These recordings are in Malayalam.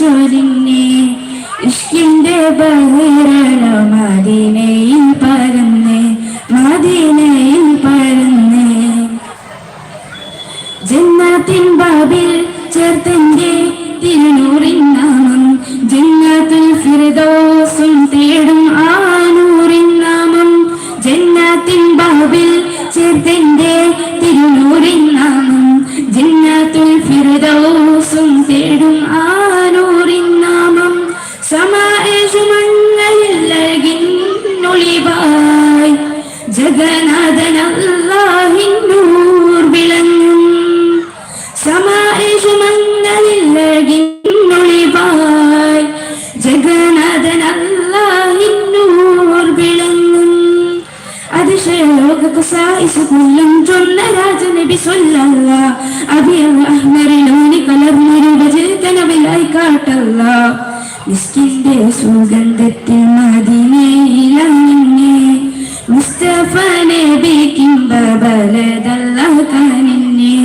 ചൊരിഞ്ഞേ ഇഷ്കിന്റെ ബഹിരണ മദീനയിൽ പരന്നേ മദീനയിൽ പരന്നേ ജന്നത്തിൻ ബാബിൽ ചേർത്തന്റെ തിരുനൂറിൻ നാമം ജന്നത്തുൽ ഫിർദൗസും തേടും ആ നൂറിൻ നാമം ജന്നത്തിൻ ബാബിൽ ചേർത്തന്റെ തിരുനൂറിൻ നാമം ജന്നത്തുൽ ഫിർദൗസും തേടും ആ നൂറിൻ നാമം സമാഎജുമന്നലില്ലകിന്നൊളിവായി ജഗന്നാഥൻ അല്ലാഹിൻ നൂർ വിളങ്ങും സമാഎജുമന്നലില്ലകിന്നൊളിവായി ജഗന്നാഥൻ അല്ലാഹിൻ നൂർ വിളങ്ങും അതിശയലോക ഖസായിസ് കുല്ലും ചൊന്ന രാജനബി സ്വല്ലല്ലാഹ് അബിയൽ അഹ്മറിലോനി കലർന്നൊരു വജൽക്കനവിലായി കാട്ടല്ല മിസ്കിന്റെ സുഗന്ധത്തിൽ മദീനയിലങ്ങിനെ മുസ്തഫ നബിക്കും ബബലദല്ലാഹ് കനിന്നെ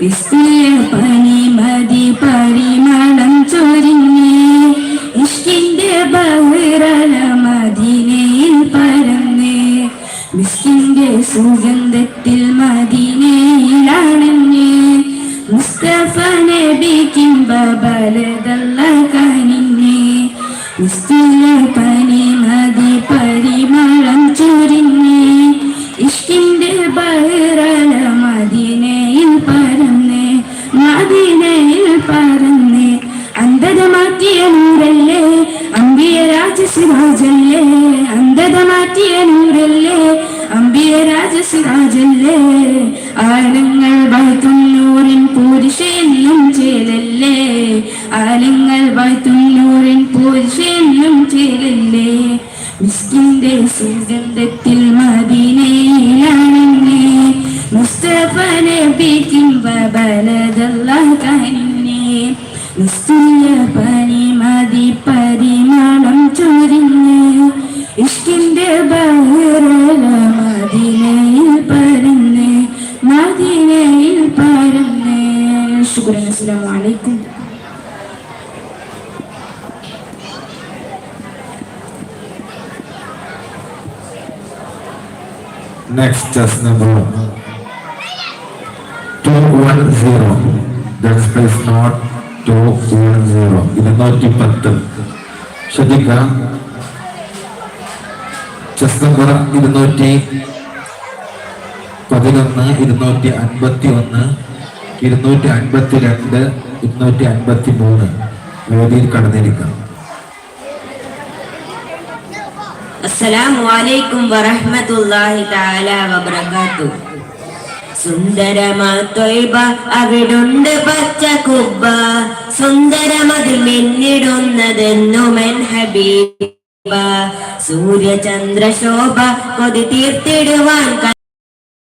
ഇസ്തിയ പനി മദി പരിമളം ചൊരിഞ്ഞേ ഇഷ്കിന്റെ ബഹിറല മദീനയിൽ പരന്നേ മിസ്കിന്റെ സുഗന്ധത്തിൽ മദീനയിലാണെന്നേ മുസ്തഫ നബിക്കും ബബലദല്ലാഹ് കനിന്നെ ഇസ്തിയ പനി മദി പരിമളം ചൊരിഞ്ഞേ ഇഷ്കിന്റെ ബഹിറല മദീനയിൽ പരന്നേ മദീനയിൽ പരന്നേ അന്ധത മാറ്റിയ നൂറല്ലേ അമ്പിയ രാജസിരാജല്ലേ അന്ധത മാറ്റിയ നൂറല്ലേ അമ്പിയ രാജസിരാജല്ലേ ആലങ്ങൾ ബൈത്തുന്നൂറിൻ പുരുഷനും ചേലല്ലേ ആലങ്ങൾ ബൈത്തുന്നൂറിൻ പുരുഷനും ചേലല്ലേ മിസ്കിന്റെ സുഗന്ധത്തിൽ മദീനയിലാണെന്നേ മുസ്തഫ നബിക്കും ബബലദല്ലാഹ് കനിന്നെ നിസ്തുല്യ പനി മദി പരിമളം ചൊരിഞ്ഞേ ഇഷ്കിന്റെ ബഹിറല മദീനയിൽ പരന്നേ മദീനയിൽ പരന്നേ. ശുക്രൻ. അസ്സലാമു അലൈക്കും. Next, just number 210. That is place not 210. 210. ശ്രദ്ധിക്കാം. ചെസ് നമ്പർ 211, 251, 252, 253 വേദിയിൽ കടന്നിരിക്കാം. അസ്സലാമു അലൈക്കും വറഹ്മത്തുള്ളാഹി തആല വബറകാതുഹു. സുന്ദരമാ ത്വയ്ബ അവിടുണ്ട് പച്ച കുബ്ബ സുന്ദരമതിൽ മിന്നിടുന്നതെന്നുമെൻ ഹബീബ സൂര്യചന്ദ്രശോഭ കൊതി തീർത്തിടുവാൻ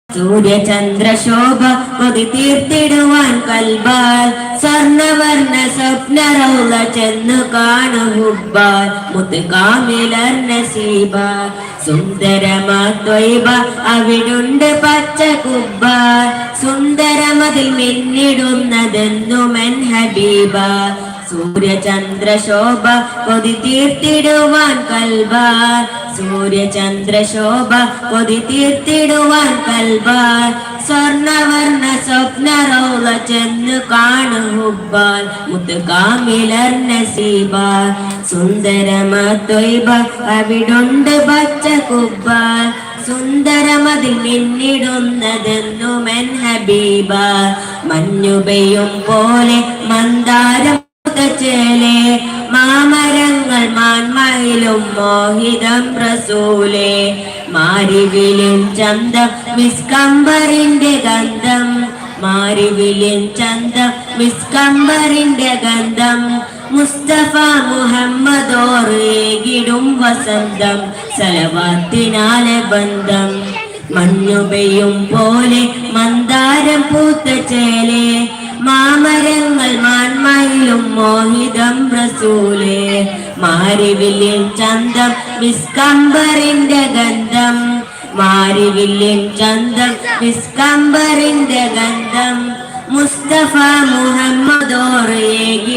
സൂര്യചന്ദ്രശോഭ കൊതി തീർത്തിടുവാൻ കൽബാൽ സ്വർണവർണ്ണ സ്വപ്ന റൗള ചെന്നു കാണു ഹുബ്ബാൽ മുത്ത് കാമിലർ നസീബ സുന്ദരമാ ത്വയ്ബ അവിടുണ്ട് പച്ച കുബ്ബ സുന്ദരമതിൽ മിന്നിടുന്നതെന്നുമെൻ ഹബീബ സൂര്യചന്ദ്രശോഭ കൊതി തീർത്തിടുവാൻ കൽബാൽ സൂര്യചന്ദ്രശോഭ കൊതി തീർത്തിടുവാൻ കൽബാൽ സ്വർണവർണ്ണ സ്വപ്ന റൗള ചെന്നു കാണു ഹുബ്ബാൽ മുത്ത് കാമിലർ നസീബ സുന്ദരമാ ത്വയ്ബ അവിടുണ്ട് പച്ച കുബ്ബ സുന്ദരമതിൽ മിന്നിടുന്നതെന്നുമെൻ ഹബീബ മഞ്ഞുപെയ്യും പോലെ മന്ദാരം ചേലേ മാമരങ്ങൾ മാൻമയിലും മോഹിതം റസൂലേ മാരിവിലും ചന്തം മിസ്കംബറിന്റെ ഗന്ധം മാരിവിലും ചന്തം മിസ്കംബറിന്റെ ഗന്ധം മുസ്തഫ മുഹമ്മദോറേകിടും വസന്തം സലവാത്തിനാലെ ബന്ധം മഞ്ഞുപെയ്യും പോലെ മന്ദാരം പൂത്ത ചേലേ മാമരങ്ങൾ മാൻമയിലും മോഹിതം റസൂലേ മാരിവില്ലിൻ ചന്തം മിസ്കംബറിന്റെ ഗന്ധം മാരിവില്ലിൻ ചന്തം മിസ്കംബറിന്റെ ഗന്ധം മുസ്തഫ മുഹമ്മദോറേകി